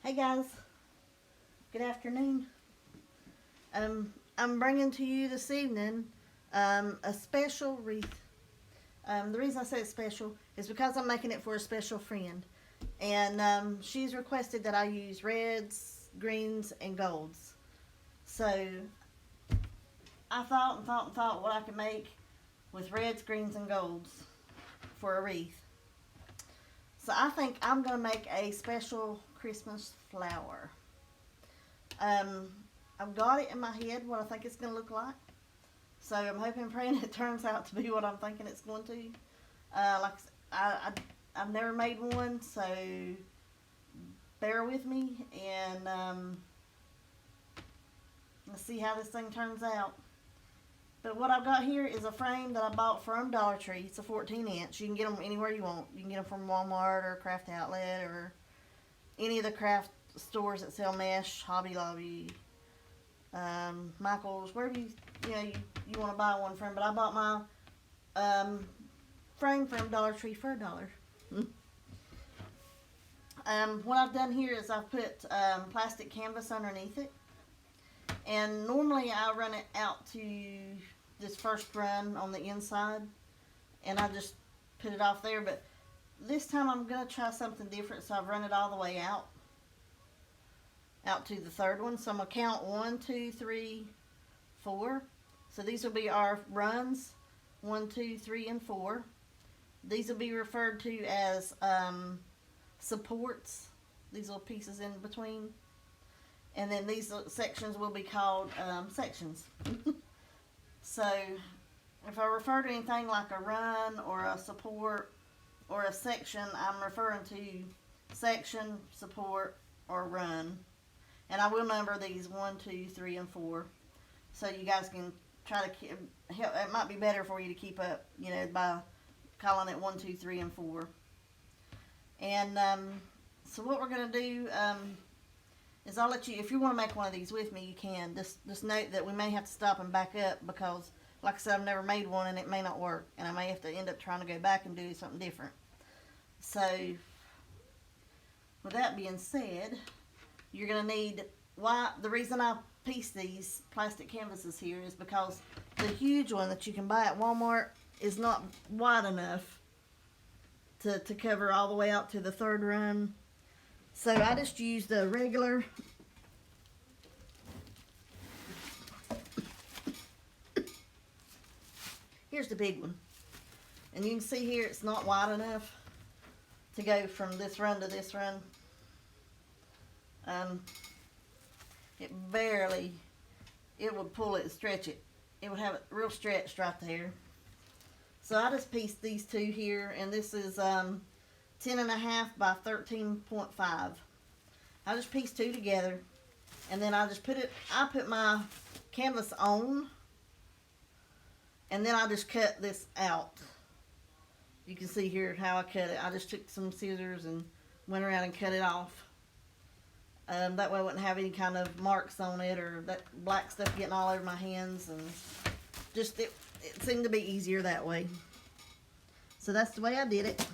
Hey guys, good afternoon. I'm bringing to you this evening a special wreath. The reason I say it's special is because I'm making it for a special friend, and she's requested that I use reds, greens, and golds. So I thought what I could make with reds, greens, and golds for a wreath. So I think I'm gonna make a special Christmas flower. Um, I've got it in my head what I think it's going to look like. So I'm hoping and praying it turns out to be what I'm thinking it's going to. I've never made one, so bear with me and let's see how this thing turns out. But what I've got here is a frame that I bought from Dollar Tree. It's a 14-inch. You can get them anywhere you want. You can get them from Walmart or Craft Outlet or any of the craft stores that sell mesh, Hobby Lobby, Michael's, wherever you want to buy one from. But I bought my frame from Dollar Tree for $1. What I've done here is I've put plastic canvas underneath it, and normally I run it out to this first run on the inside, and I just put it off there. But this time I'm going to try something different, so I've run it all the way out to the third one. So I'm going to count 1, 2, 3, 4. So these will be our runs, 1, 2, 3, and 4. These will be referred to as supports, these little pieces in between. And then these sections will be called sections. So if I refer to anything like a run or a support or a section, I'm referring to section, support, or run. And I will number these 1, 2, 3, and 4, so you guys can try to help. It might be better for you to keep up, by calling it 1, 2, 3, and 4. And so what we're gonna do is I'll let you, if you want to make one of these with me, you can. Just note that we may have to stop and back up because, like I said, I've never made one and it may not work, and I may have to end up trying to go back and do something different. So with that being said, you're going to need, the reason I pieced these plastic canvases here is because the huge one that you can buy at Walmart is not wide enough to cover all the way out to the third run. So I just used a regular here's the big one, and you can see here it's not wide enough to go from this run to this run. It would pull it and stretch it. It would have it real stretched right there. So I just pieced these two here, and this is 10.5 by 13.5. I just pieced two together, and then I put my canvas on, and then I just cut this out. You can see here how I cut it. I just took some scissors and went around and cut it off. That way I wouldn't have any kind of marks on it or that black stuff getting all over my hands, and just it seemed to be easier that way. So that's the way I did it.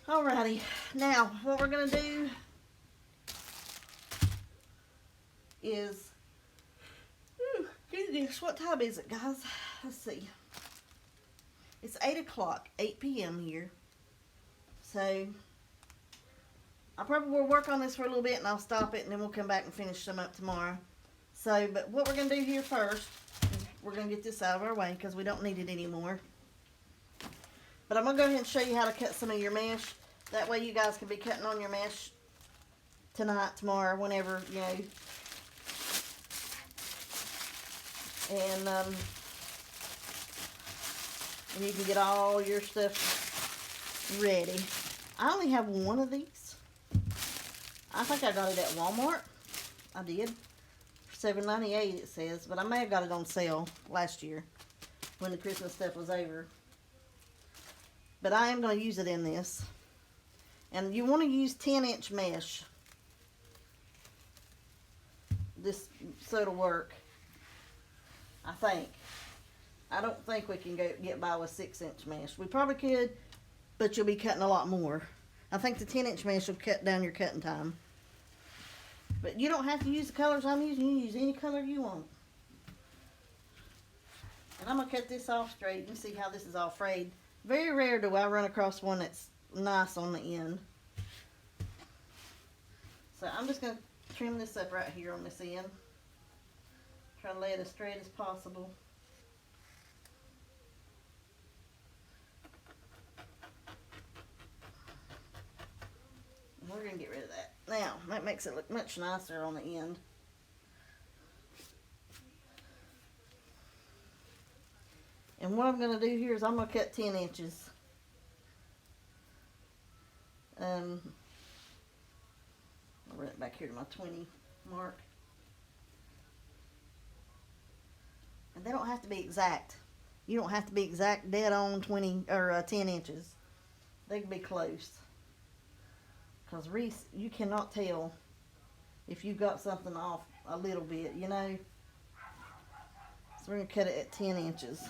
Alrighty, now what we're going to do is, goodness, what time is it, guys? Let's see. It's 8 o'clock, 8 p.m. here. So I probably will work on this for a little bit and I'll stop it, and then we'll come back and finish some up tomorrow. So, but what we're going to do here first is we're going to get this out of our way because we don't need it anymore. But I'm going to go ahead and show you how to cut some of your mesh. That way you guys can be cutting on your mesh tonight, tomorrow, whenever, And you can get all your stuff ready. I only have one of these. I think I got it at Walmart. I did. For $7.98 it says, but I may have got it on sale last year when the Christmas stuff was over. But I am going to use it in this. And you want to use 10-inch mesh. So it'll work. I think. I don't think we can get by with 6-inch mesh. We probably could, but you'll be cutting a lot more. I think the 10-inch mesh will cut down your cutting time. But you don't have to use the colors I'm using. You can use any color you want. And I'm going to cut this off straight. You see how this is all frayed. Very rare do I run across one that's nice on the end. So I'm just going to trim this up right here on this end. Try to lay it as straight as possible. And we're going to get rid of that. Now, that makes it look much nicer on the end. And what I'm going to do here is I'm going to cut 10 inches. I'll run it back here to my 20 mark. And they don't have to be exact. You don't have to be exact dead on 20 or 10 inches. They can be close. Because Wreath, you cannot tell if you've got something off a little bit, you know. So we're going to cut it at 10 inches.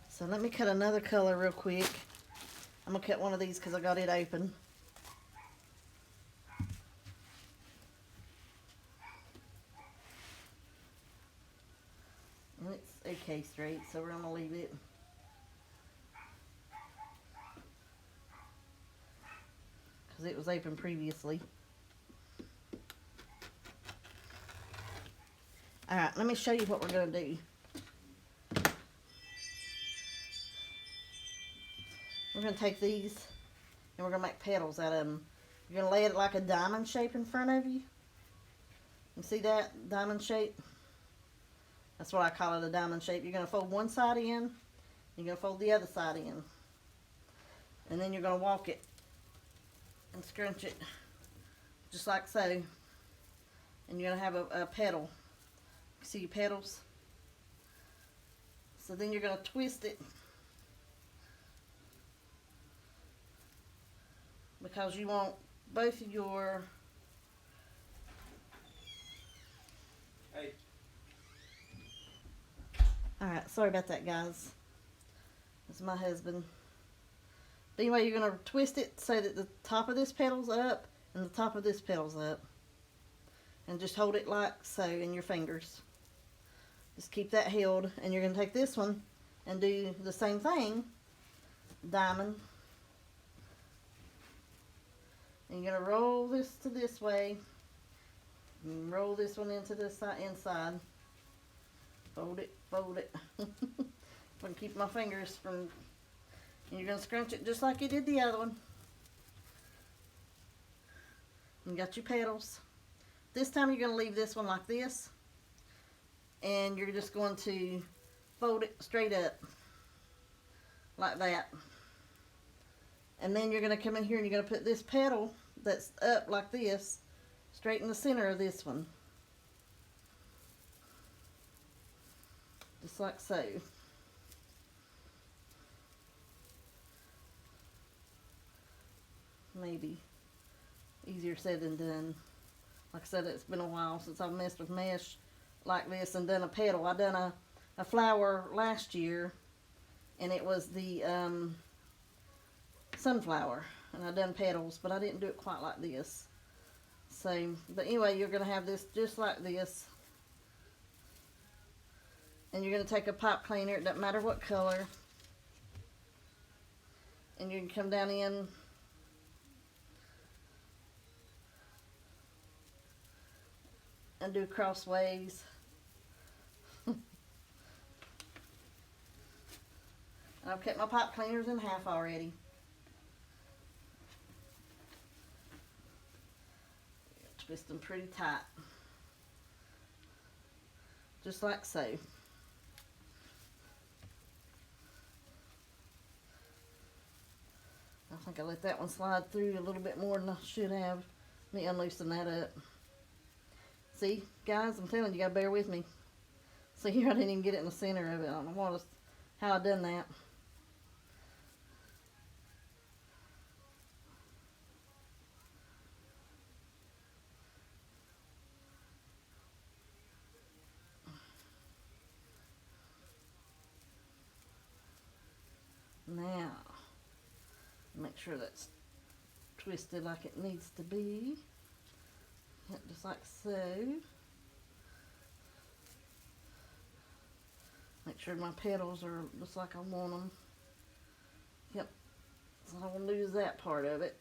So let me cut another color real quick. I'm going to cut one of these because I got it open. And it's okay straight, so we're going to leave it. Because it was open previously. Alright, let me show you what we're going to do. We're going to take these and we're going to make petals out of them. You're going to lay it like a diamond shape in front of you. You see that diamond shape? That's what I call it, a diamond shape. You're going to fold one side in. You're going to fold the other side in. And then you're going to walk it and scrunch it just like so. And you're going to have a petal. See your petals? So then you're going to twist it. Because you want both of your... Hey. Alright, sorry about that, guys. This is my husband. But anyway, you're going to twist it so that the top of this petal's up and the top of this petal's up. And just hold it like so in your fingers. Just keep that held. And you're going to take this one and do the same thing. Diamond. And you're going to roll this to this way. And roll this one into the inside. Fold it, fold it. I'm going to keep my fingers from... And you're going to scrunch it just like you did the other one. And you got your petals. This time you're going to leave this one like this. And you're just going to fold it straight up. Like that. And then you're going to come in here and you're going to put this petal that's up like this straight in the center of this one. Just like so. Maybe easier said than done. Like I said, it's been a while since I've messed with mesh like this and done a petal. I done a flower last year, and it was the sunflower, and I done petals, but I didn't do it quite like this. So, but anyway, you're going to have this just like this, and you're going to take a pipe cleaner, it doesn't matter what color, and you can come down in and do crossways. I've cut my pipe cleaners in half already. Twist them pretty tight. Just like so. I think I let that one slide through a little bit more than I should have. Let me unloosen that up. See, guys, I'm telling you, you gotta bear with me. See here, I didn't even get it in the center of it. I don't know how I done that. Make sure that's twisted like it needs to be. Yep, just like so. Make sure my petals are just like I want them. Yep, so I don't lose that part of it.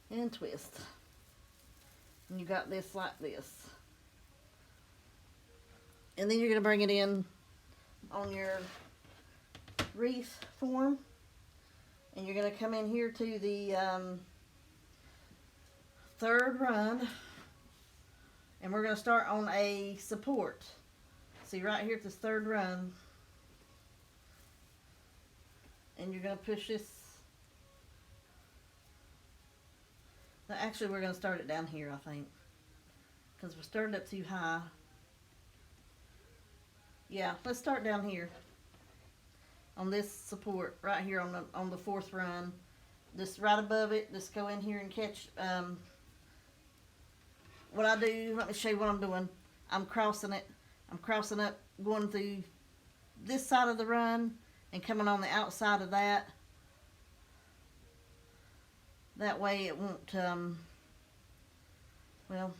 And twist. And you got this like this. And then you're going to bring it in on your wreath form. And you're going to come in here to the third run. And we're going to start on a support. See right here at this third run. And you're going to push this. Now, actually, we're going to start it down here, I think. Because we started up too high. Yeah, let's start down here. On this support, right here on the fourth run. Just right above it, just go in here and catch, what I do, let me show you what I'm doing. I'm crossing it. I'm crossing up, going through this side of the run and coming on the outside of that. That way it won't, well,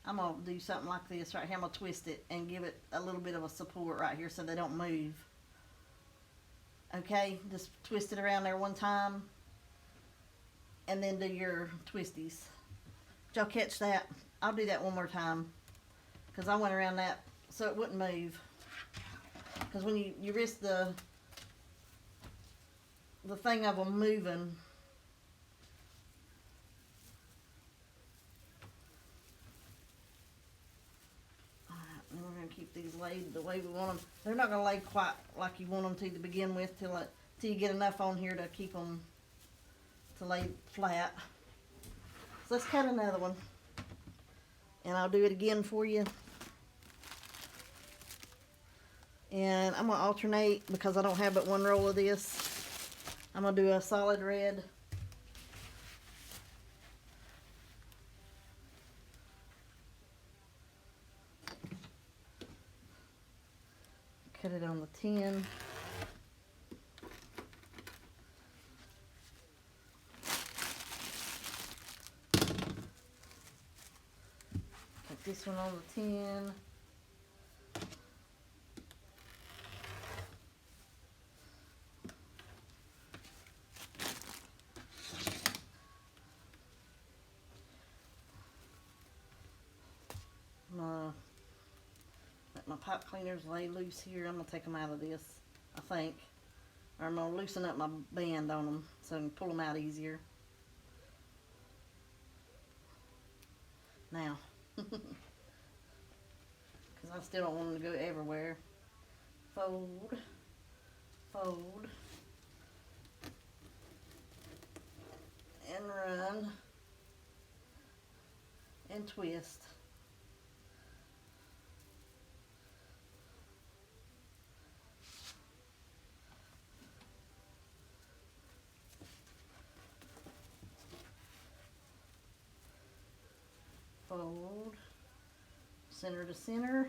I'm going to do something like this right here. I'm going to twist it and give it a little bit of a support right here so they don't move. Okay, just twist it around there one time and then do your twisties. Did y'all catch that? I'll do that one more time because I went around that so it wouldn't move. Because when you risk the thing of them moving. And we're going to keep these laid the way we want them. They're not going to lay quite like you want them to begin with till you get enough on here to keep them to lay flat. So let's cut another one. And I'll do it again for you. And I'm going to alternate because I don't have but one roll of this. I'm going to do a solid red. Cut it on the tin. Cut this one on the tin. Let my pipe cleaners lay loose here. I'm going to take them out of this, I think. Or I'm going to loosen up my band on them so I can pull them out easier. Now, because I still don't want them to go everywhere. Fold, fold, and run, and twist. Fold, center to center,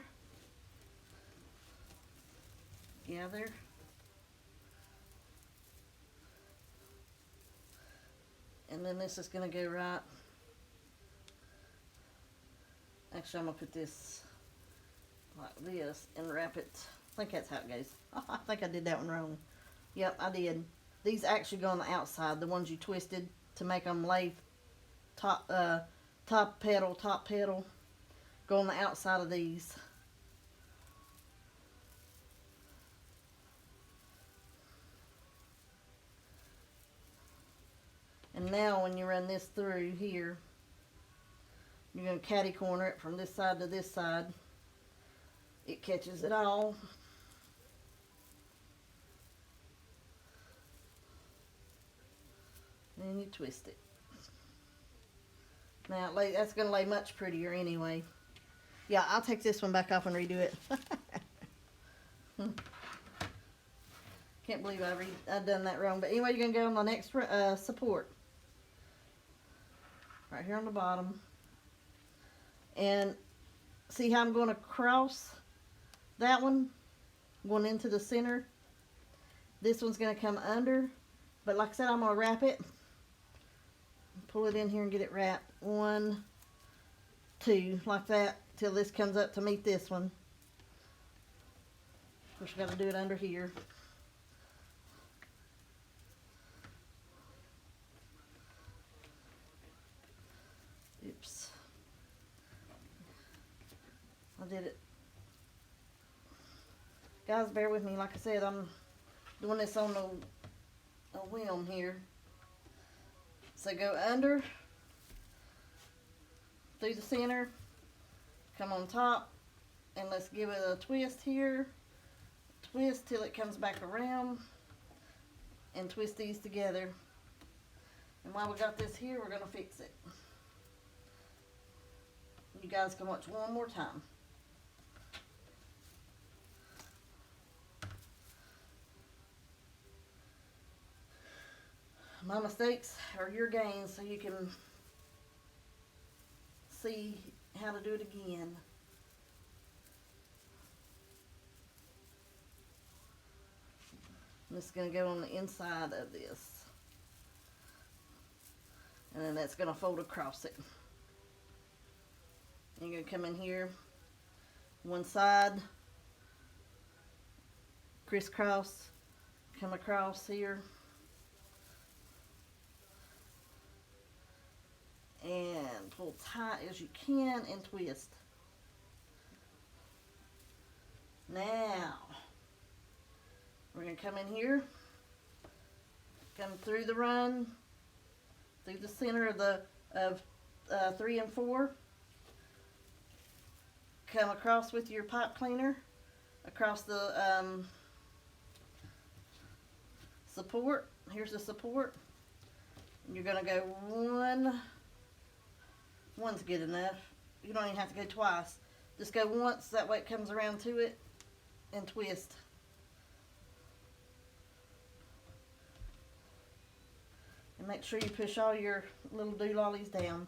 gather, and then this is going to go right. Actually, I'm going to put this like this and wrap it. I think that's how it goes. I think I did that one wrong. Yep, I did. These actually go on the outside, the ones you twisted to make them lay top petal, go on the outside of these. And now when you run this through here, you're going to catty corner it from this side to this side. It catches it all. And you twist it. Now, that's going to lay much prettier anyway. Yeah, I'll take this one back off and redo it. Can't believe I've done that wrong. But anyway, you're going to go on the next support. Right here on the bottom. And see how I'm going to cross that one? Going into the center. This one's going to come under, but like I said, I'm going to wrap it. Pull it in here and get it wrapped. 1, 2, like that, till this comes up to meet this one. Of course, we got to do it under here. Oops. I did it. Guys, bear with me. Like I said, I'm doing this on a whim here. So go under, through the center, come on top, and let's give it a twist here. Twist till it comes back around, and twist these together. And while we got this here, we're going to fix it. You guys can watch one more time. My mistakes are your gains, so you can see how to do it again. I'm just going to go on the inside of this. And then that's going to fold across it. You're going to come in here, one side, crisscross, come across here, and pull tight as you can and twist. Now, we're going to come in here, come through the run, through the center of 3 and 4. Come across with your pipe cleaner, across the support. Here's the support. You're going to go one's good enough. You don't even have to go twice. Just go once, that way it comes around to it, and twist. And make sure you push all your little doolollies down.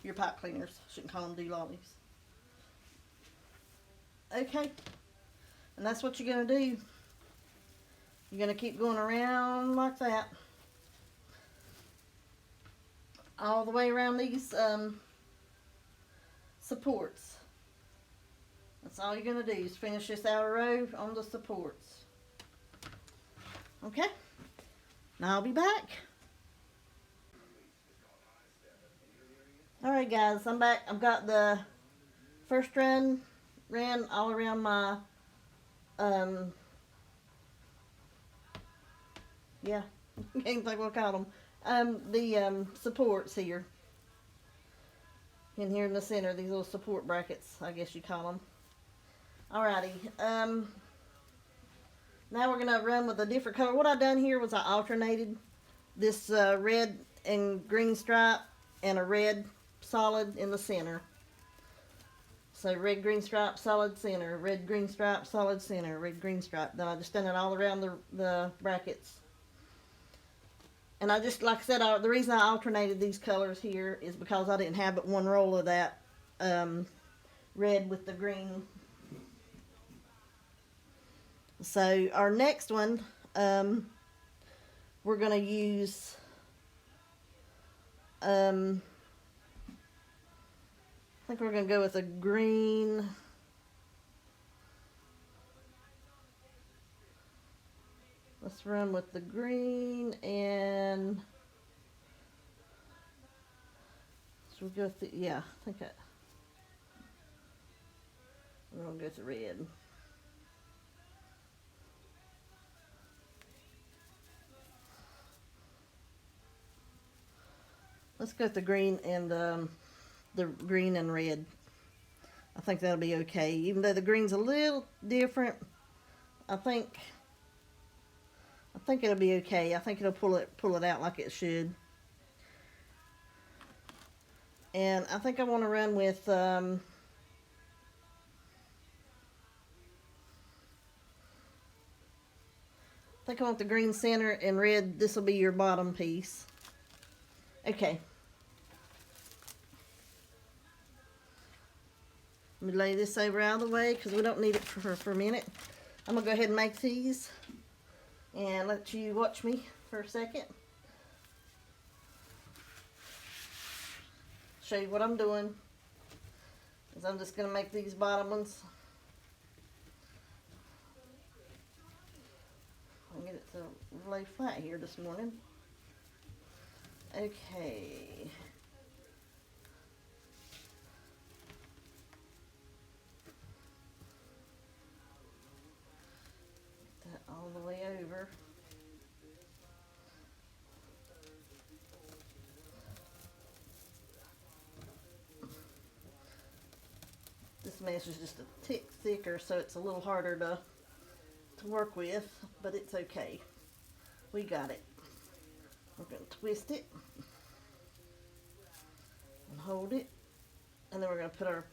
Your pipe cleaners. Shouldn't call them doolollies. Okay, and that's what you're going to do. You're going to keep going around like that. All the way around these supports. That's all you're going to do is finish this outer row on the supports. Okay, now I'll be back. Alright guys, I'm back. I've got the first ran all around my yeah, can't think what I call them. The supports here. In here in the center, these little support brackets, I guess you call them. Alrighty. Now we're gonna run with a different color. What I done here was I alternated this red and green stripe and a red solid in the center. So red, green stripe, solid center, red, green stripe, solid center, red, green stripe. Then I just done it all around the brackets. And I just, like I said, the reason I alternated these colors here is because I didn't have but one roll of that red with the green. So our next one, we're going to use I think we're going to go with a green. Let's run with the green, and so we go with the, yeah, I think we're going to go with the red. Let's go with the green and the green and red. I think that'll be okay. Even though the green's a little different, I think it'll be okay. I think it'll pull it out like it should. And I think I want to run with I think I want the green center and red. This will be your bottom piece. Okay. Let me lay this over out of the way because we don't need it for a minute. I'm going to go ahead and make these. and let you watch me for a second. Show you what I'm doing. Is I'm just going to make these bottom ones. I'll get it to lay flat here this morning. Okay. Get that all the way over. This mesh is just a tick thicker, so it's a little harder to work with, but it's okay. We got it. We're going to twist it and hold it, and then we're going to put our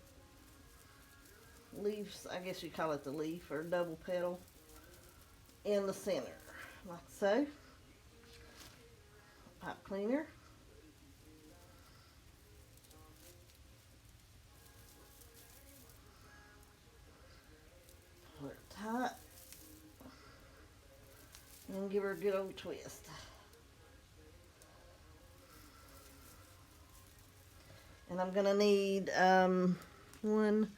leaves, I guess you call it the leaf or double petal, in the center, like so. Pipe cleaner. Pull it tight. And give her a good old twist. And I'm gonna need 1,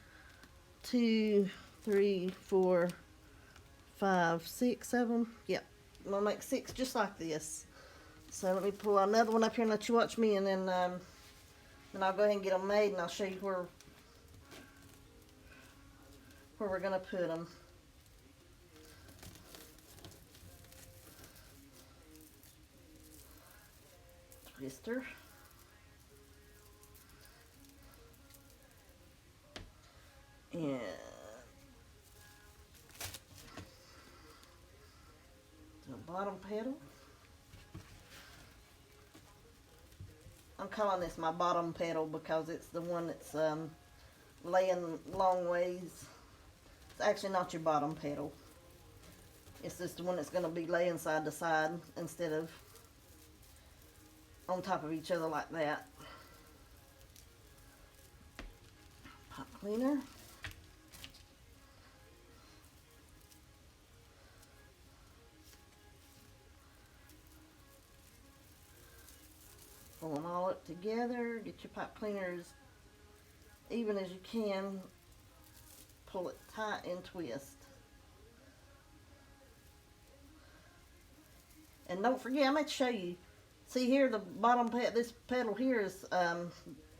2, 3, 4, 5, 6 of them. Yep, I'm gonna make 6 just like this. So let me pull another one up here and let you watch me, and then I'll go ahead and get them made, and I'll show you where we're gonna put them. Twister. And the bottom petal. I'm calling this my bottom petal because it's the one that's laying long ways. It's actually not your bottom petal. It's just the one that's going to be laying side to side instead of on top of each other like that. Pipe cleaner. Pull them all up together. Get your pipe cleaner as even as you can. Pull it tight and twist. And don't forget, I'm going to show you. See here, the bottom this petal here is,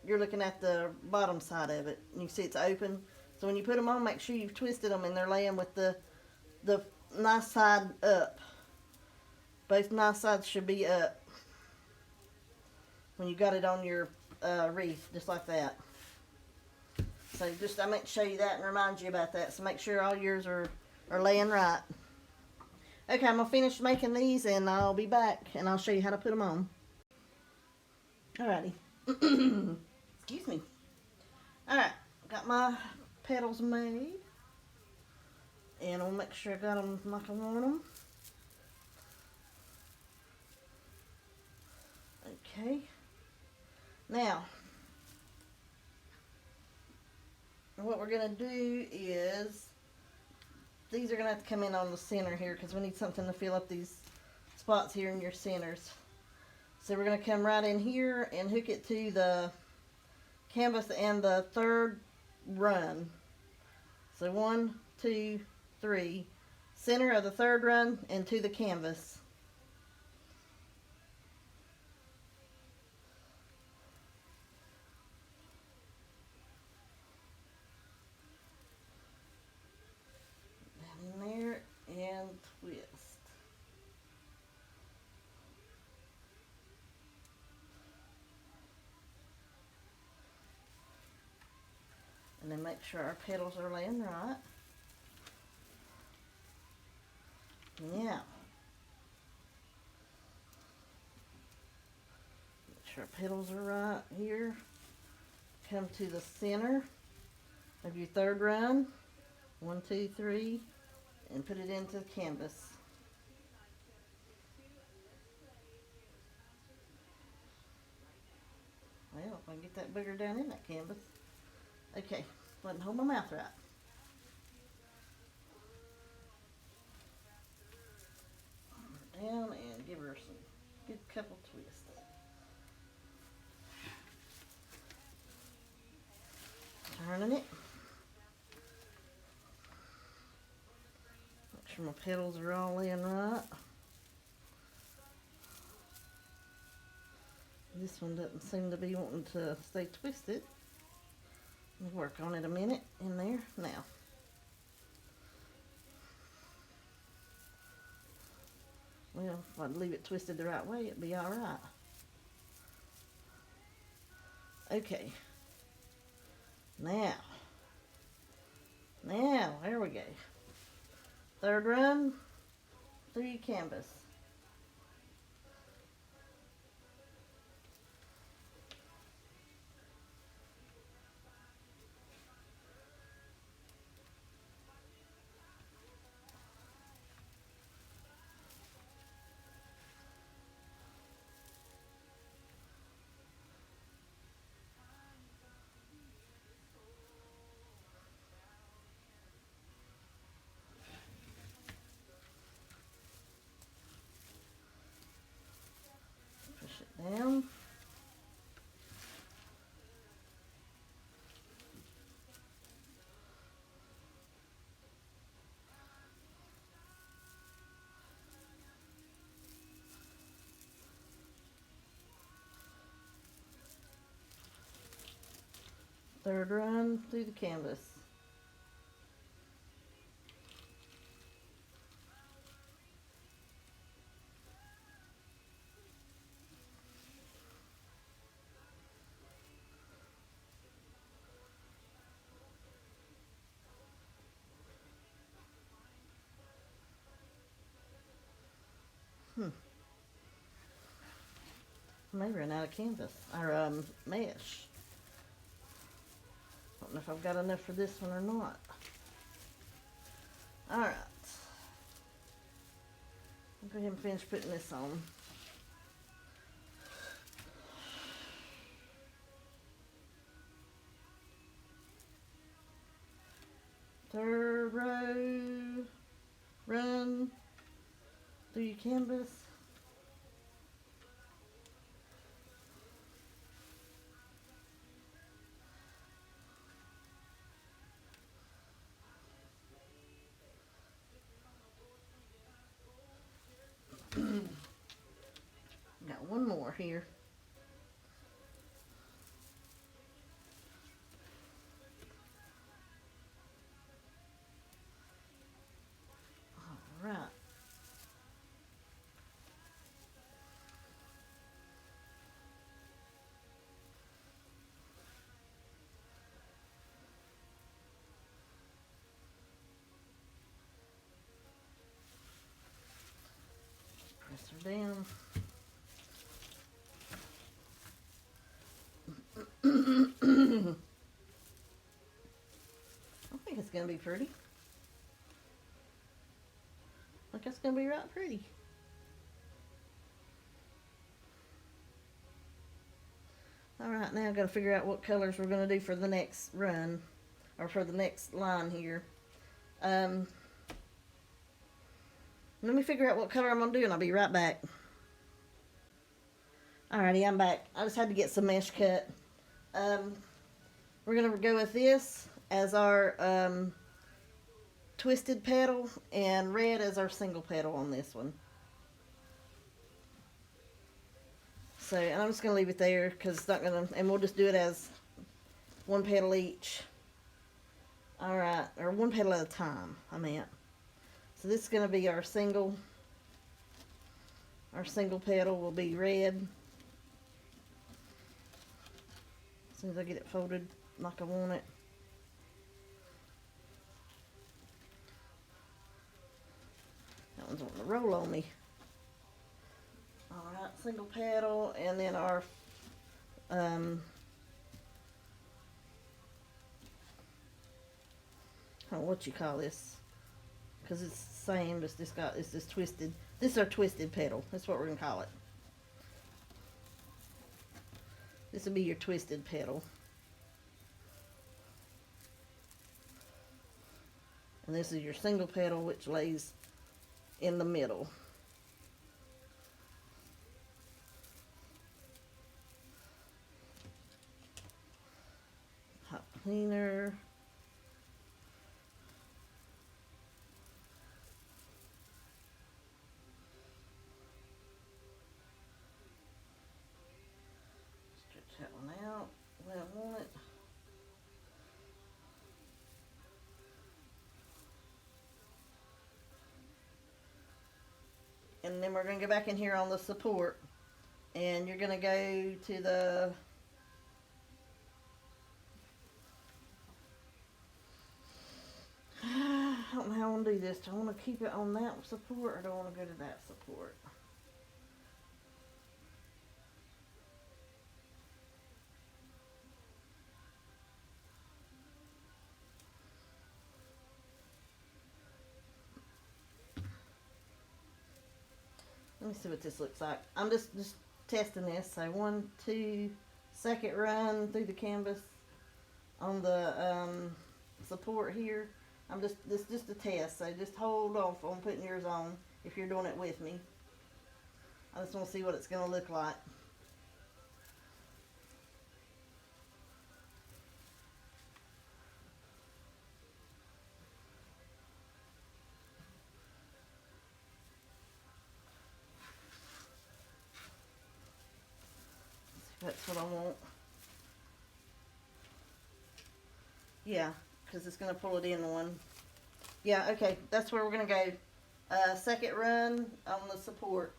you're looking at the bottom side of it. And you see it's open. So when you put them on, make sure you've twisted them and they're laying with the nice side up. Both nice sides should be up when you got it on your wreath, just like that. So I meant to show you that and remind you about that. So make sure all yours are laying right. Okay, I'm going to finish making these and I'll be back and I'll show you how to put them on. Alrighty. Excuse me. Alright, got my petals made. And I'll make sure I got them like I want them. Okay. Now, what we're going to do is, these are going to have to come in on the center here because we need something to fill up these spots here in your centers. So we're going to come right in here and hook it to the canvas and the third run. So 1, 2, 3. Center of the third run and to the canvas. Down there and twist. And then make sure our petals are laying right. Yeah. Make sure our petals are right here. Come to the center of your third run. 1, 2, 3. And put it into the canvas. Well, if I can get that bigger down in that canvas. Okay, let me hold my mouth right. down and give her some good couple twists. Turning it. Make sure my petals are all in right. This one doesn't seem to be wanting to stay twisted. Let me work on it a minute in there now. Well, if I'd leave it twisted the right way, it'd be all right. Okay. Now, there we go. Third run through your canvas. Push it down. Third run through the canvas. I may run out of canvas, or mesh. Don't know if I've got enough for this one or not. Alright. I'll go ahead and finish putting this on. Third row, run through your canvas. Got one more here. All right. Press her down. I think it's gonna be pretty. Like it's gonna be right pretty. Alright, now I've got to figure out what colors we're gonna do for the next run, or for the next line here. Let me figure out what color I'm gonna do and I'll be right back. Alrighty, I'm back. I just had to get some mesh cut. We're gonna go with this as our twisted petal and red as our single petal on this one. So, and I'm just gonna leave it there because it's not gonna, and we'll just do it as one petal each. Alright, or one petal at a time, I meant. So this is gonna be our single petal will be red. As soon as I get it folded like I want it. That one's wanting to roll on me. Alright, single petal, and then our what you call this? Because it's the same, but it's this twisted. This is our twisted petal. That's what we're gonna call it. This will be your twisted petal. And this is your single petal, which lays in the middle. cleaner. Stretch that one out. We don't want it. And then we're going to go back in here on the support. And you're going to go to the I don't know how I want to do this. Do I want to keep it on that support or do I want to go to that support? Let me see what this looks like. I'm just testing this. So 1, 2, second run through the canvas on the support here. This is just a test, so just hold off on putting yours on if you're doing it with me. I just want to see what it's going to look like. That's what I want. Yeah, because it's going to pull it in one. Yeah, okay, that's where we're going to go. Second run on the support.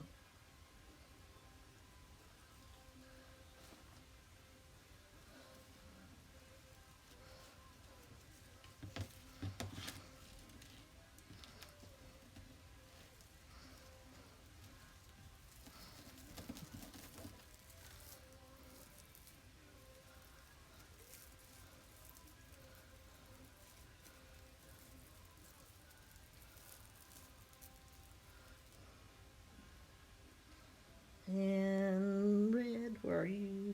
And red, where are you?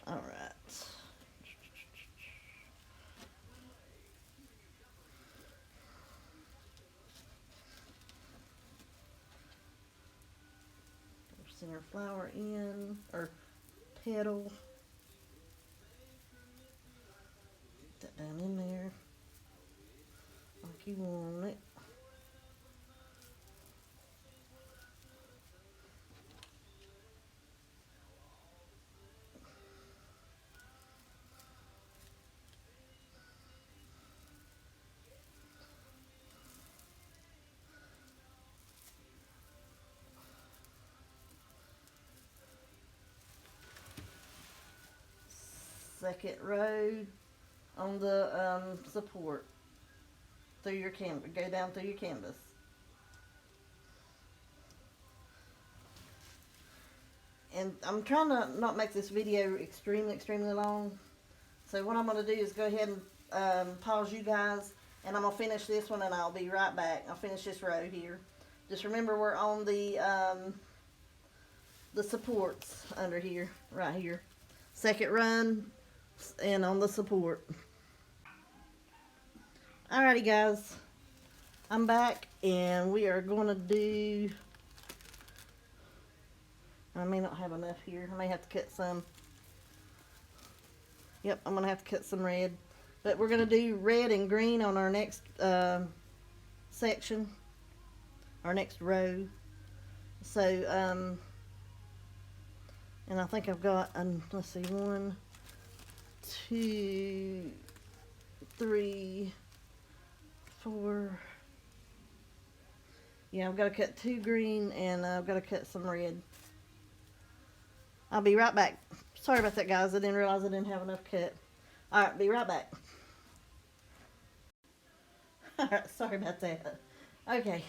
All right. Center flower in, or petal. Put that down in there. Like you want it. Second row on the support through your canvas. Go down through your canvas. And I'm trying to not make this video extremely long. So what I'm going to do is go ahead and pause you guys, and I'm going to finish this one and I'll be right back. I'll finish this row here. Just remember we're on the supports under here, right here. Second run and on the support. Alrighty guys, I'm back and we are going to do, I may not have enough here. I may have to cut some. Yep, I'm going to have to cut some red. But we're going to do red and green on our next section, our next row. So, and I think I've got, let's see, 1, 2, 3, 4. Yeah, I've got to cut 2 green and I've got to cut some red. I'll be right back. Sorry about that, guys. I didn't realize I didn't have enough cut. Alright, be right back. Alright, sorry about that. Okay.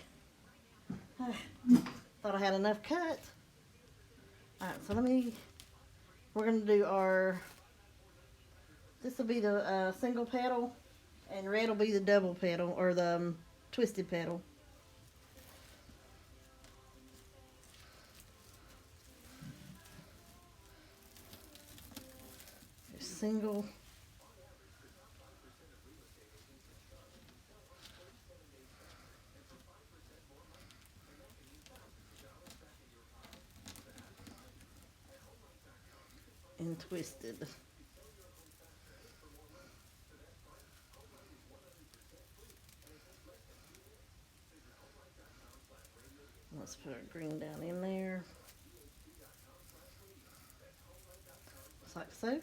Thought I had enough cut. Alright, so we're going to do this will be the single petal, and red will be the double petal, or the twisted petal. Single. and twisted. Let's put our green down in there. Just like so.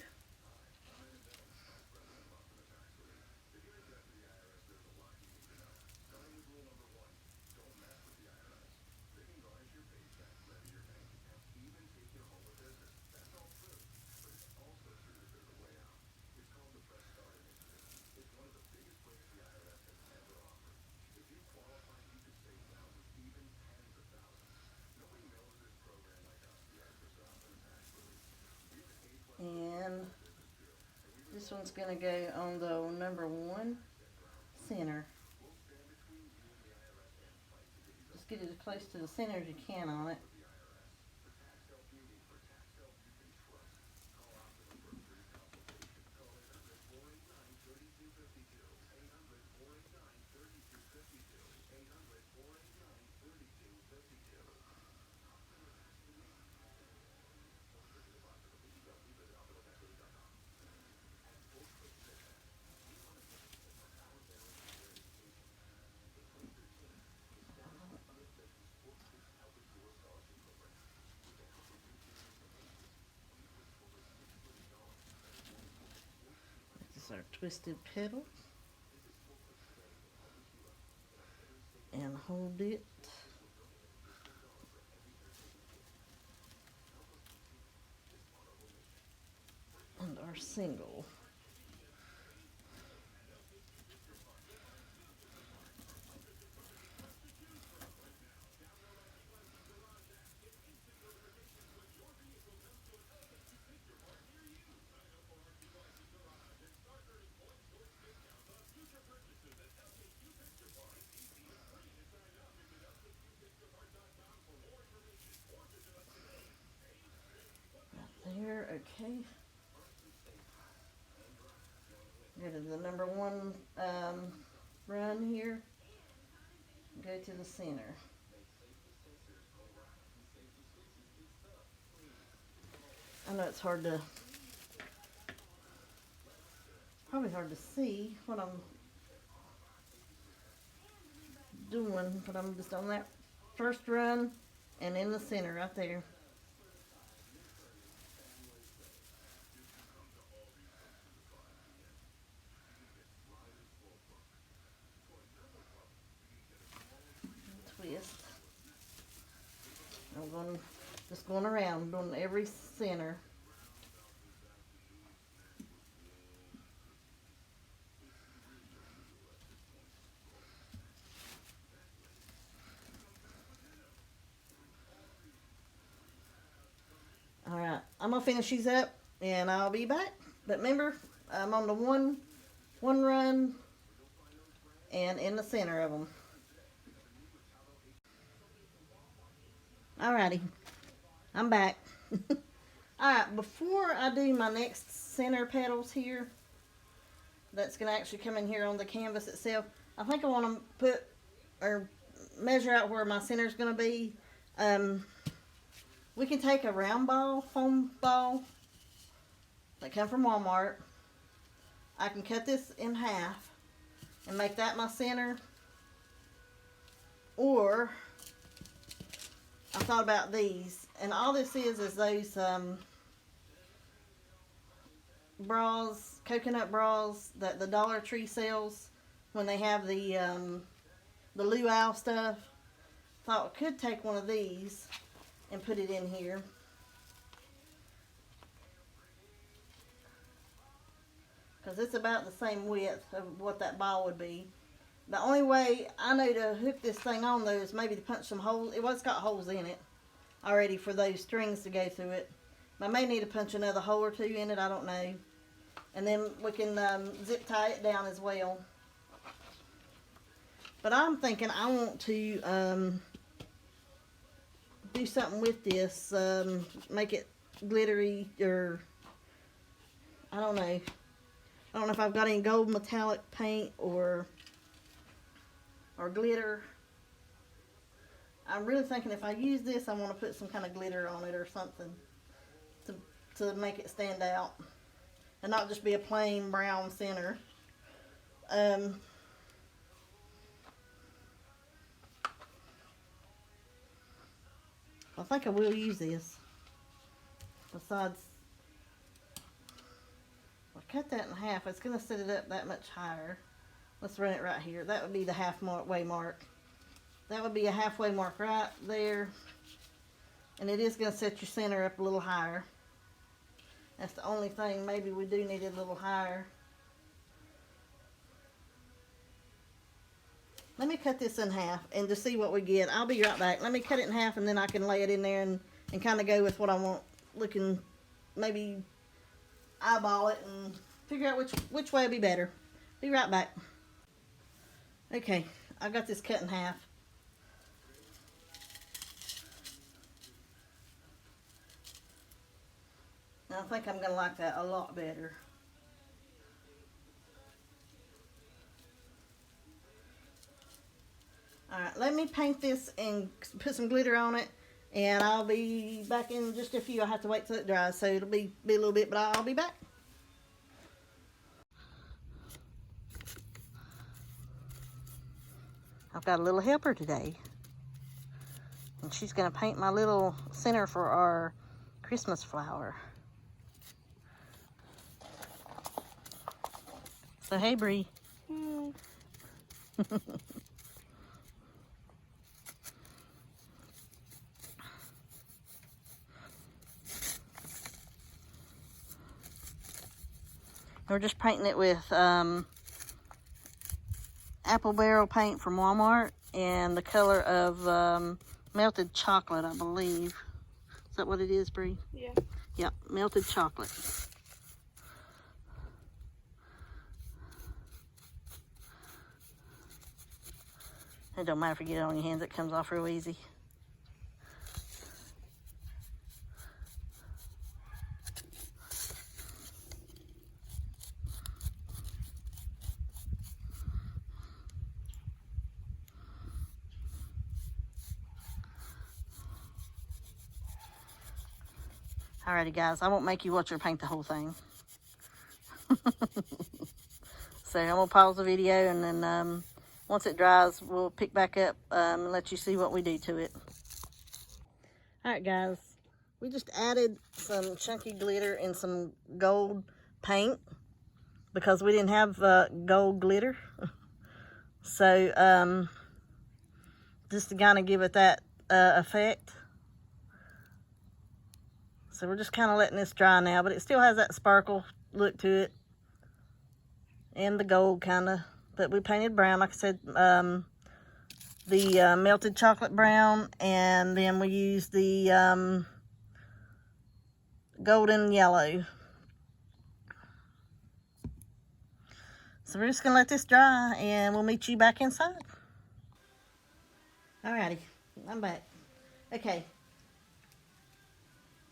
And this one's going to go on the number 1 center. Just get it as close to the center as you can on it. This is our twisted petal. And hold it. And our single. There, okay. Go to the number 1 run here. Go to the center. I know it's probably hard to see what I'm doing, but I'm just on that first run and in the center right there. Twist. I'm just going around on every center. Alright, I'm going to finish these up and I'll be back. But remember, I'm on the one run and in the center of them. Alrighty, I'm back. Alright, before I do my next center petals here, that's going to actually come in here on the canvas itself, I think I want to put or measure out where my center is going to be. We can take a round ball, foam ball, that come from Walmart. I can cut this in half and make that my center. Or, I thought about these. And all this is those bras, coconut bras that the Dollar Tree sells when they have the luau stuff. Thought I could take one of these and put it in here. Because it's about the same width of what that ball would be. The only way I know to hook this thing on though is maybe to punch some holes. It's got holes in it already for those strings to go through it. I may need to punch another hole or 2 in it, I don't know. And then we can zip tie it down as well. But I'm thinking I want to do something with this, make it glittery, or I don't know. I don't know if I've got any gold metallic paint or glitter. I'm really thinking if I use this, I want to put some kind of glitter on it or something to to make it stand out and not just be a plain brown center. I think I will use this. Besides, I'll cut that in half. It's going to set it up that much higher. Let's run it right here. That would be the halfway mark. That would be a halfway mark right there. And it is going to set your center up a little higher. That's the only thing. Maybe we do need it a little higher. Let me cut this in half and to see what we get. I'll be right back. Let me cut it in half and then I can lay it in there and kind of go with what I want looking, maybe eyeball it and figure out which way would be better. Be right back. Okay, I got this cut in half. Now I think I'm going to like that a lot better. Alright, let me paint this and put some glitter on it, and I'll be back in just a few. I have to wait till it dries, so it'll be a little bit, but I'll be back. I've got a little helper today, and she's going to paint my little center for our Christmas flower. So hey, Bree. We're just painting it with apple barrel paint from Walmart and the color of melted chocolate, I believe. Is that what it is, Bree? Yeah. Yep, melted chocolate. It don't matter if you get it on your hands, it comes off real easy. Alrighty guys, I won't make you watch her paint the whole thing. So I'm gonna pause the video and then once it dries, we'll pick back up and let you see what we do to it. Alright guys, we just added some chunky glitter and some gold paint because we didn't have gold glitter. So just to kind of give it that effect. So we're just kind of letting this dry now, but it still has that sparkle look to it. And the gold kind of, but we painted brown, like I said, the melted chocolate brown, and then we used the golden yellow. So we're just going to let this dry, and we'll meet you back inside. Alrighty, I'm back. Okay.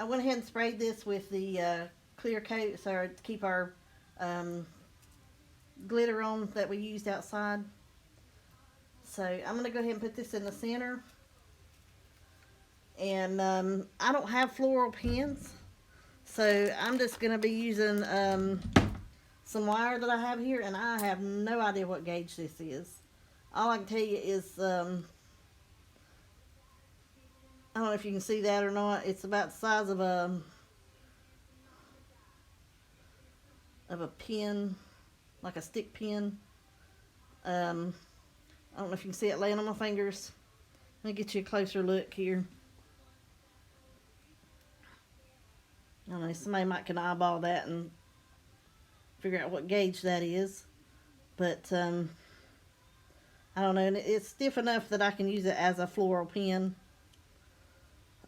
I went ahead and sprayed this with the clear coat so to keep our glitter on that we used outside. So I'm going to go ahead and put this in the center. And I don't have floral pins, so I'm just going to be using some wire that I have here, and I have no idea what gauge this is. All I can tell you is I don't know if you can see that or not. It's about the size of a pin, like a stick pin. I don't know if you can see it laying on my fingers. Let me get you a closer look here. I don't know, somebody might can eyeball that and figure out what gauge that is. But I don't know, and it's stiff enough that I can use it as a floral pin.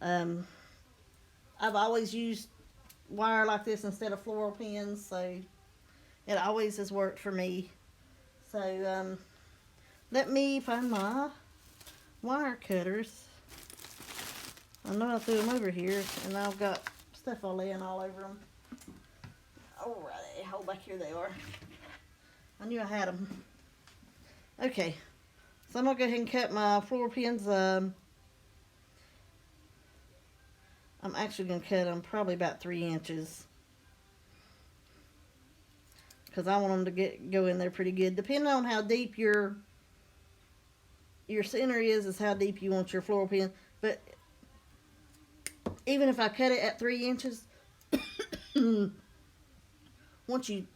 I've always used wire like this instead of floral pins, so it always has worked for me. So let me find my wire cutters. I know I threw them over here, and I've got stuff all laying all over them. Alrighty, hold back here they are. I knew I had them. Okay, so I'm gonna go ahead and cut my floral pins. I'm actually going to cut them probably about 3 inches. Because I want them to go in there pretty good. Depending on how deep your center is how deep you want your floral pen. But even if I cut it at 3 inches, once you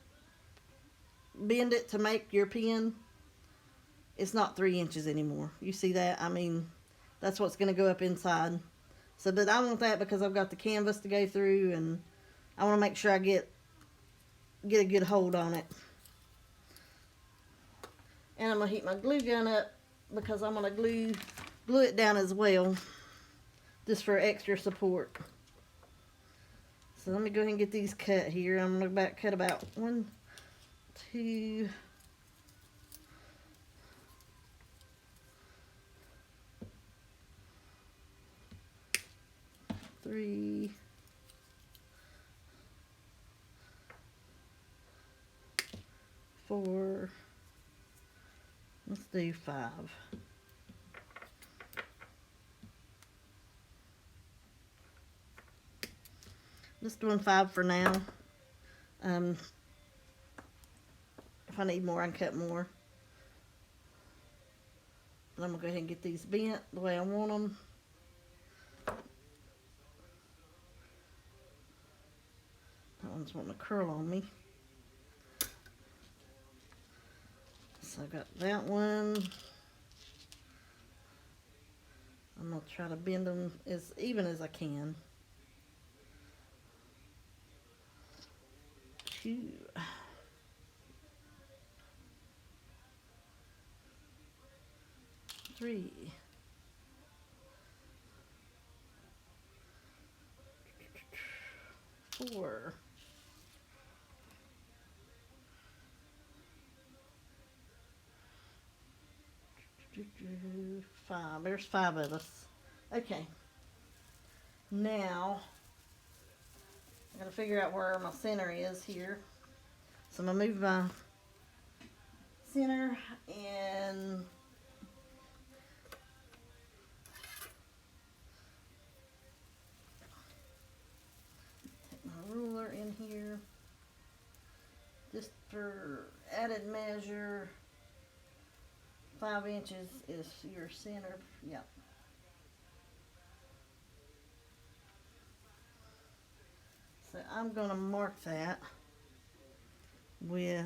bend it to make your pen, it's not 3 inches anymore. You see that? I mean, that's what's going to go up inside. So, but I want that because I've got the canvas to go through, and I want to make sure I get a good hold on it. And I'm going to heat my glue gun up because I'm going to glue it down as well, just for extra support. So let me go ahead and get these cut here. I'm going to cut about 1, 2, 3, 4. Let's do 5. Just doing 5 for now. If I need more, I can cut more. But I'm going to go ahead and get these bent the way I want them. That one's wanting to curl on me. So I got that one. I'm going to try to bend them as even as I can. 2. 3. 4. 5. There's 5 of us. Okay. Now, I gotta figure out where my center is here. So I'm gonna move my center and take my ruler in here. Just for added measure, 5 inches is your center. Yep. So I'm going to mark that with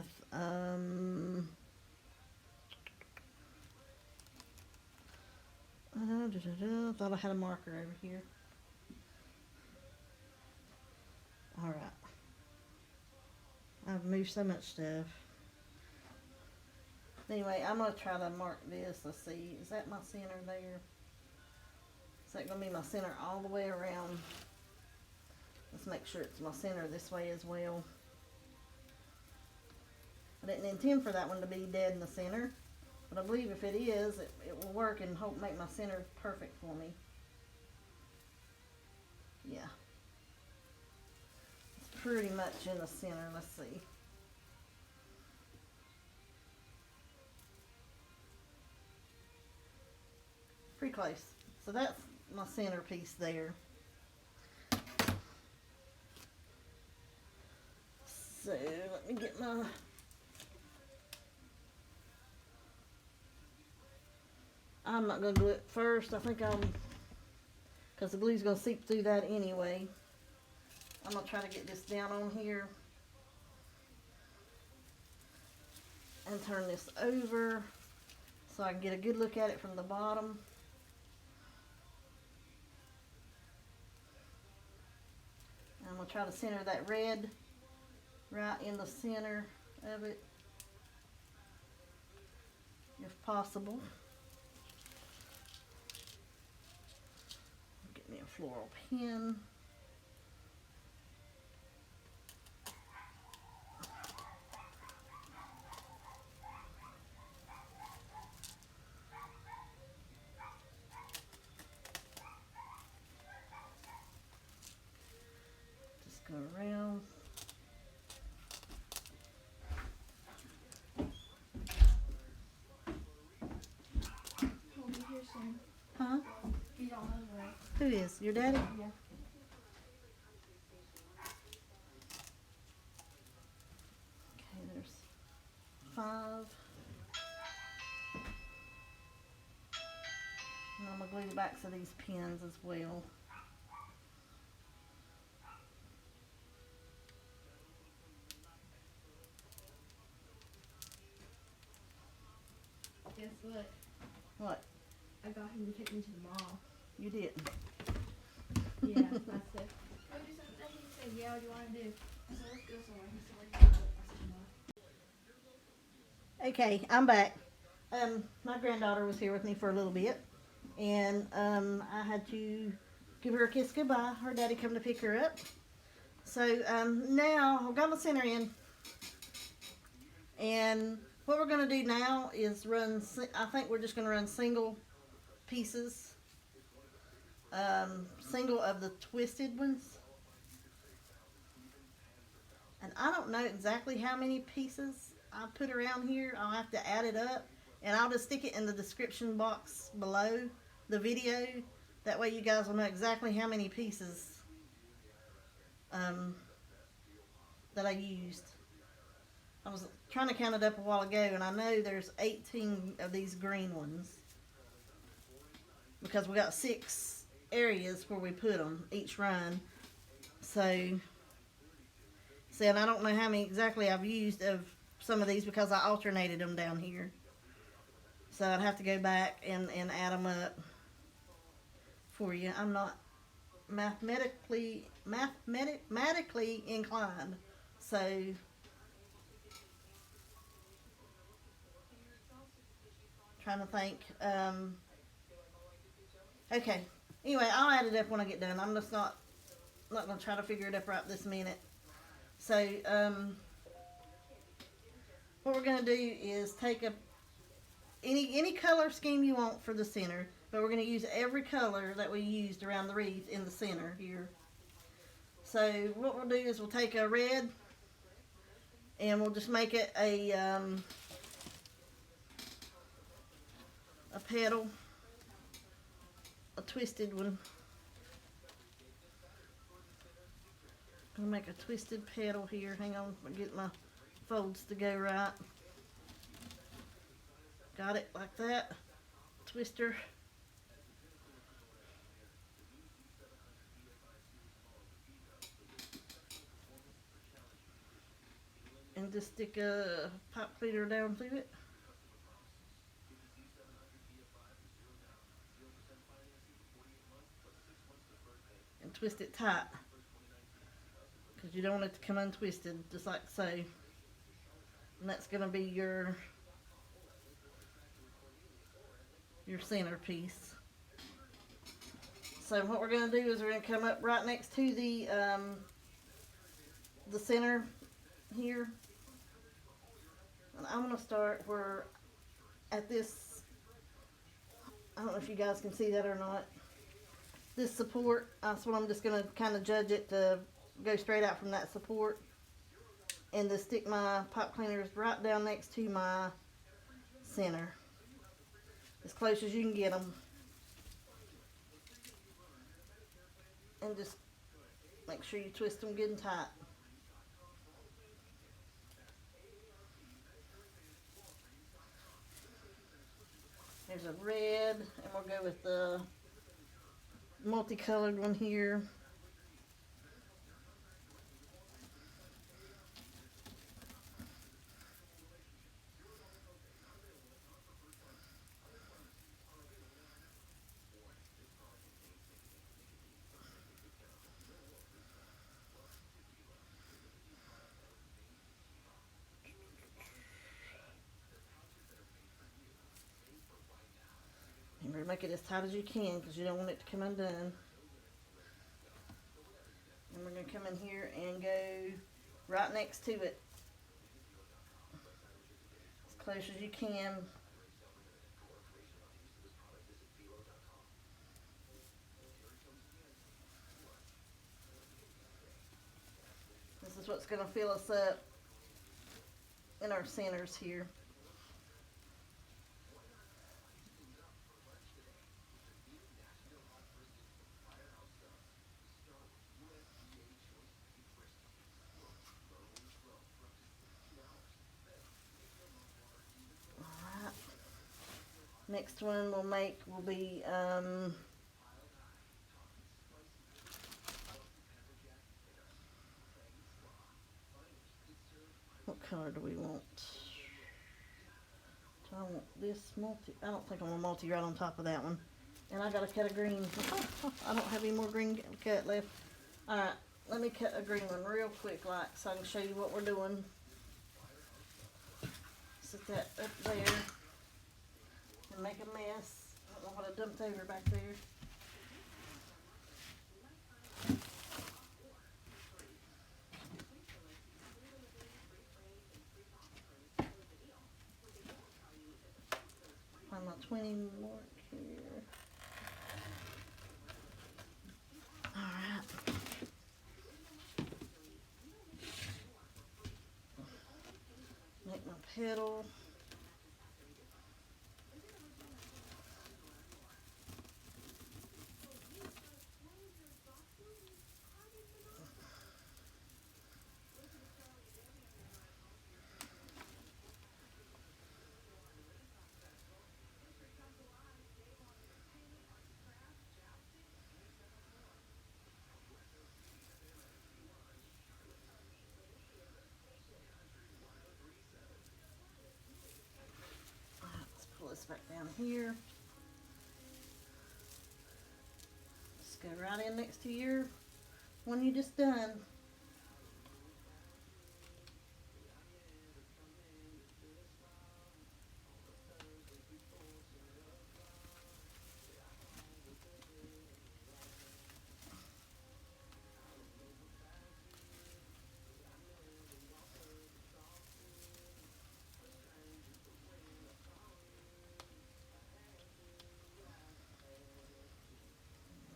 thought I had a marker over here. All right. I've moved so much stuff. Anyway, I'm going to try to mark this. Let's see. Is that my center there? Is that going to be my center all the way around? Let's make sure it's my center this way as well. I didn't intend for that one to be dead in the center, but I believe if it is, it will work and make my center perfect for me. Yeah. It's pretty much in the center. Let's see. Pretty close. So that's my centerpiece there. So let me get my I'm not going to glue it first. I think because the glue's going to seep through that anyway. I'm going to try to get this down on here and turn this over so I can get a good look at it from the bottom. I'm going to try to center that red right in the center of it, if possible. Get me a floral pen. Just go around. Huh? He's on his way. Who is? Your daddy? Yeah. 5. And I'm going to glue the backs of these pins as well. Guess what? What? I got him to take me to the mall. You didn't. Yeah, I said, go do something. He said, yeah, what do you want to do? I said, let's go somewhere. He said, where do you want to go? I said, no. Okay, I'm back. My granddaughter was here with me for a little bit, and I had to give her a kiss goodbye. Her daddy come to pick her up. So now I've got my center in, and what we're going to do now is run, I think we're just going to run single pieces, single of the twisted ones. And I don't know exactly how many pieces I put around here. I'll have to add it up, and I'll just stick it in the description box below the video. That way you guys will know exactly how many pieces that I used. I was trying to count it up a while ago, and I know there's 18 of these green ones because we got 6 areas where we put them each run. So, see, and I don't know how many exactly I've used of some of these because I alternated them down here. So I'd have to go back and add them up for you. I'm not mathematically inclined, so trying to think. Okay. Anyway, I'll add it up when I get done. I'm just not gonna try to figure it up right this minute. So what we're gonna do is take any color scheme you want for the center, but we're gonna use every color that we used around the wreath in the center here. So what we'll do is we'll take a red and we'll just make it a petal, a twisted one. I'm gonna make a twisted petal here. Hang on, I'll get my folds to go right. Got it like that. Twister. And just stick a pipe cleaner down through it. And twist it tight, because you don't want it to come untwisted, just like so. And that's going to be your centerpiece. So what we're going to do is we're going to come up right next to the center here. And I'm going to start where at this, I don't know if you guys can see that or not. This support, that's what I'm just going to kind of judge it to go straight out from that support. And to stick my pipe cleaners right down next to my center. As close as you can get them. And just make sure you twist them good and tight. There's a red, and we'll go with the multicolored one here. Remember, make it as tight as you can because you don't want it to come undone. And we're going to come in here and go right next to it. As close as you can. This is what's going to fill us up in our centers here. Next one we'll make will be, what color do we want? Do I want this multi? I don't think I'm gonna multi right on top of that one. And I gotta cut a green. I don't have any more green cut left. Alright, let me cut a green one real quick, like, so I can show you what we're doing. Set that up there and make a mess. I don't know what I dumped over back there. Find my 20 mark here. Alright. Make my petal. Let's pull this back down here. Just go right in next to your one you just done.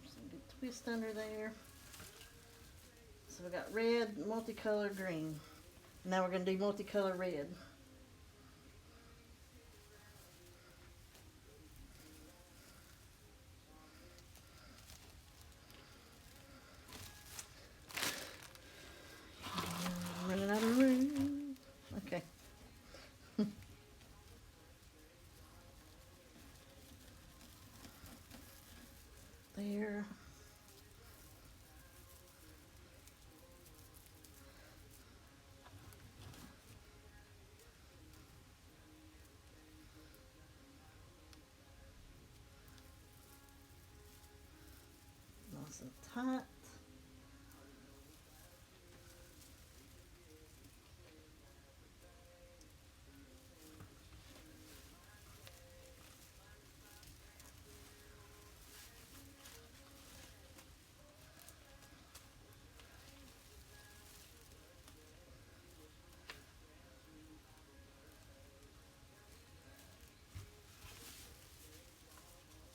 Some good twist under there. So we got red, multicolored green. Now we're going to do multicolored red. Running out of room. Okay. There. Nice and tight.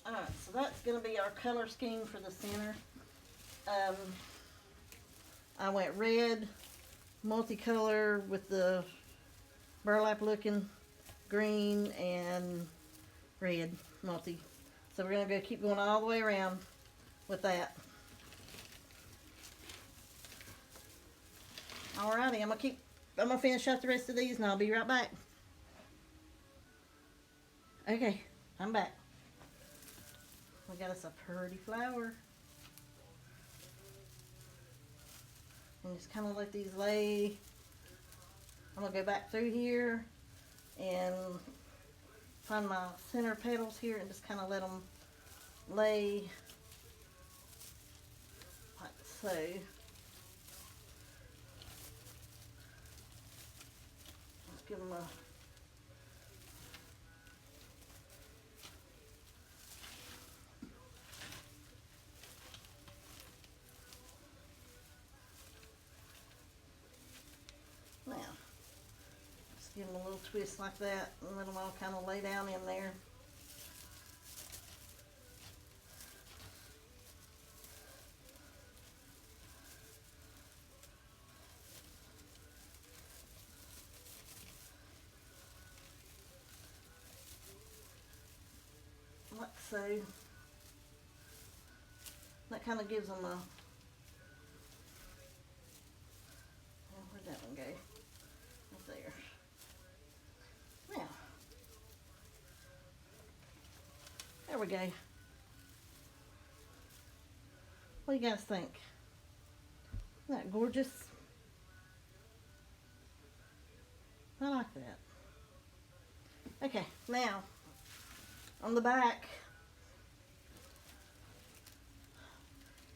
Alright, so that's going to be our color scheme for the center. I went red, multicolor with the burlap looking, green, and red multi. So we're going to keep going all the way around with that. Alrighty, I'm going to finish up the rest of these and I'll be right back. Okay, I'm back. We got us a pretty flower. And just kind of let these lay. I'm going to go back through here and find my center petals here and just kind of let them lay like so. Just give them a give them a little twist like that and let them all kind of lay down in there. Like so. That kind of gives them a, where'd that one go? Up there. Now, There we go. What do you guys think? Isn't that gorgeous? I like that. Okay, now on the back,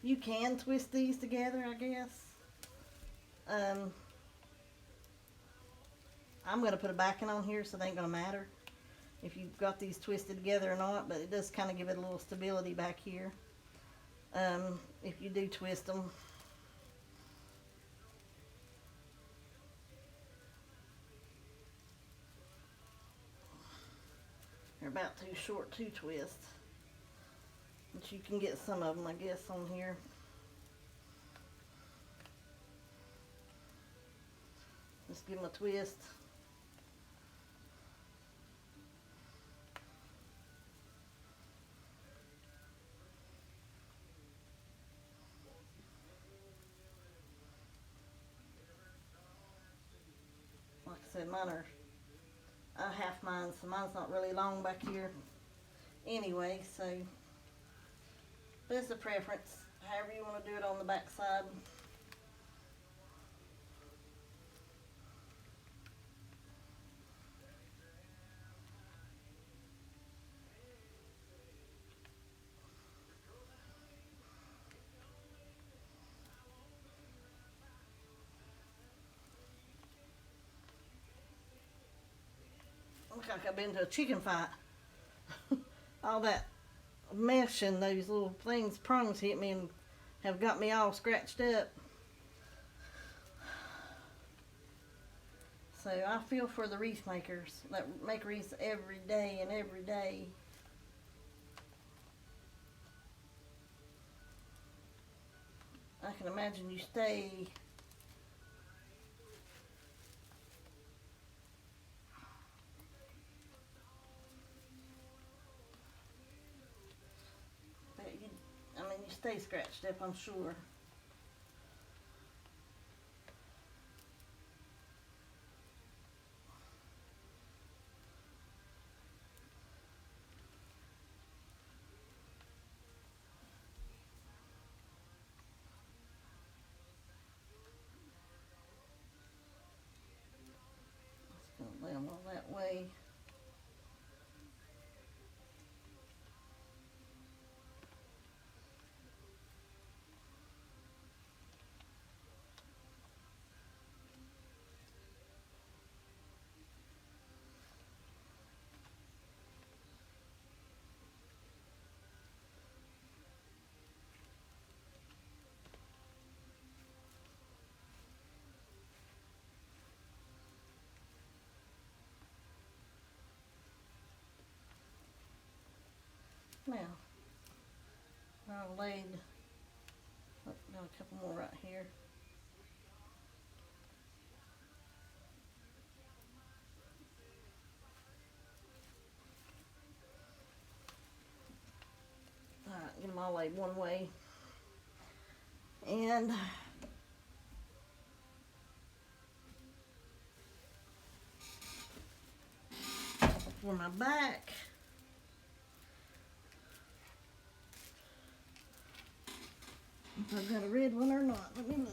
you can twist these together, I guess. I'm going to put a backing on here, so it ain't going to matter if you've got these twisted together or not, but it does kind of give it a little stability back here. If you do twist them. They're about too short to twist. But you can get some of them, I guess, on here. Just give them a twist. Like I said, mine are half mine, so mine's not really long back here anyway, so but it's a preference, however you want to do it on the back side. Look like I've been to a chicken fight. All that mesh and those little things, prongs hit me and have got me all scratched up. So I feel for the wreath makers that make wreaths every day and every day. I can imagine you stay you stay scratched up, I'm sure. Just gonna lay them all that way. Now, I've laid, oh, got a couple more right here. Alright, get them all laid one way. And for my back, if I've got a red one or not, let me look.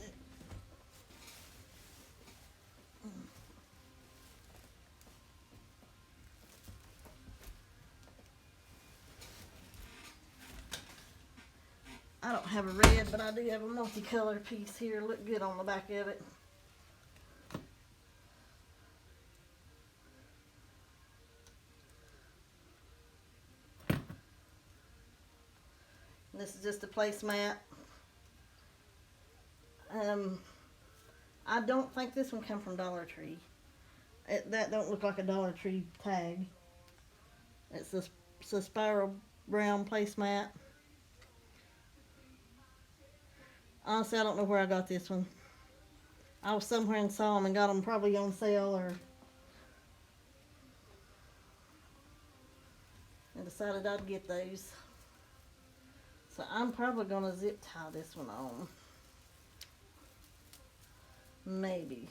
I don't have a red, but I do have a multicolor piece here. Look good on the back of it. This is just a placemat. I don't think this one come from Dollar Tree. That don't look like a Dollar Tree tag. It's a spiral brown placemat. Honestly, I don't know where I got this one. I was somewhere and saw them and got them probably on sale, or I decided I'd get those. So I'm probably going to zip tie this one on. Maybe.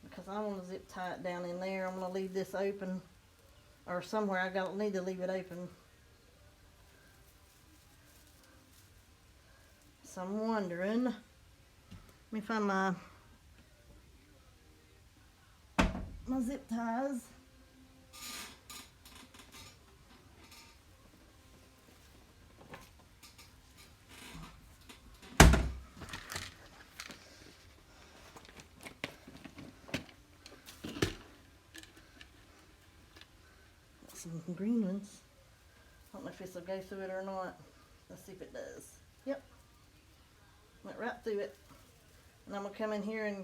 Because I want to zip tie it down in there. I'm going to leave this open. Or somewhere I need to leave it open. So I'm wondering, let me find my zip ties. Got some green ones. I don't know if this will go through it or not. Let's see if it does. Yep. Went right through it. And I'm going to come in here and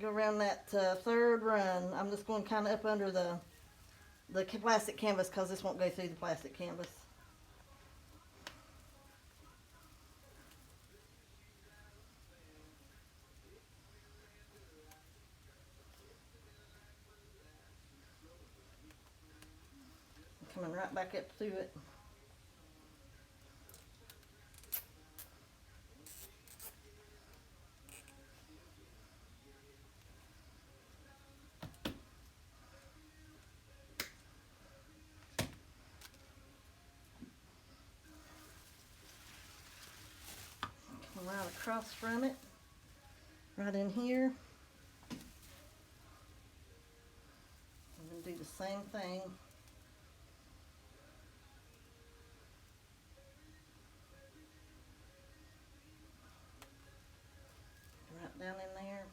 go around that third run. I'm just going kind of up under the plastic canvas because this won't go through the plastic canvas. I'm coming right back up through it. Come right across from it, right in here. I'm going to do the same thing. Right down in there.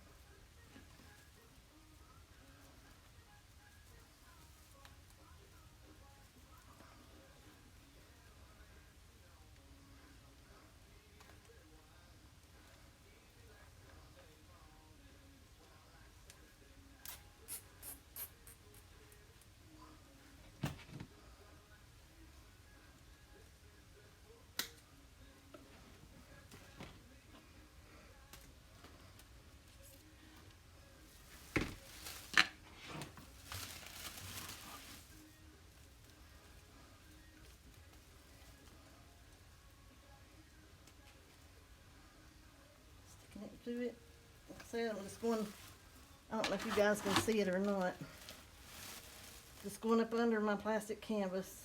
Sticking it through it. Like I said, I'm just going, I don't know if you guys can see it or not. Just going up under my plastic canvas.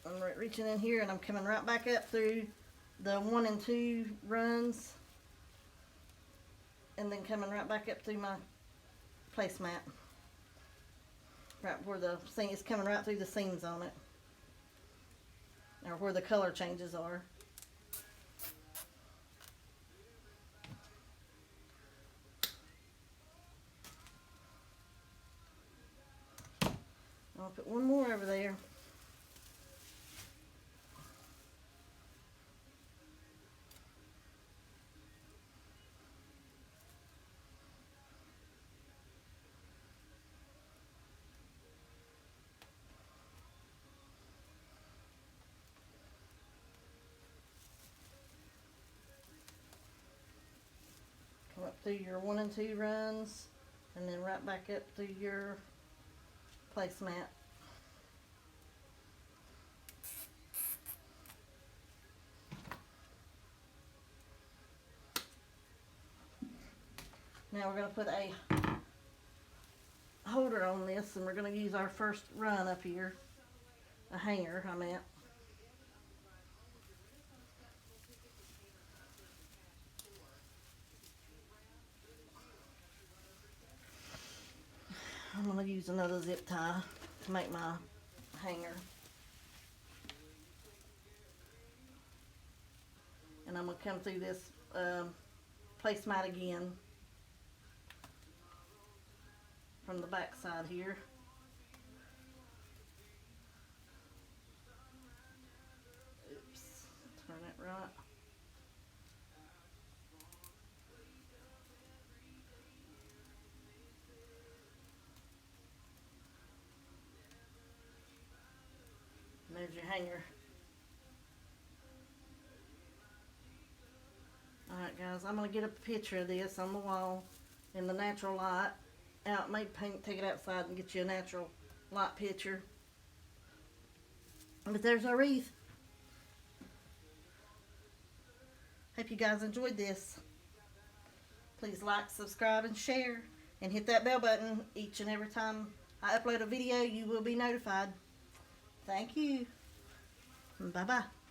I'm reaching in here and I'm coming right back up through the 1 and 2 runs. And then coming right back up through my placemat. Right where the seam is coming right through the seams on it. Or where the color changes are. I'll put one more over there. Come up through your 1 and 2 runs, and then right back up through your placemat. Now we're going to put a holder on this, and we're going to use our first run up here. A hanger, I meant. I'm going to use another zip tie to make my hanger. And I'm going to come through this placemat again from the back side here. Oops, turn it right. And there's your hanger. Alright guys, I'm going to get a picture of this on the wall in the natural light. Out, maybe take it outside and get you a natural light picture. But there's our wreath. Hope you guys enjoyed this. Please like, subscribe, and share. And hit that bell button each and every time I upload a video. You will be notified. Thank you. Bye-bye.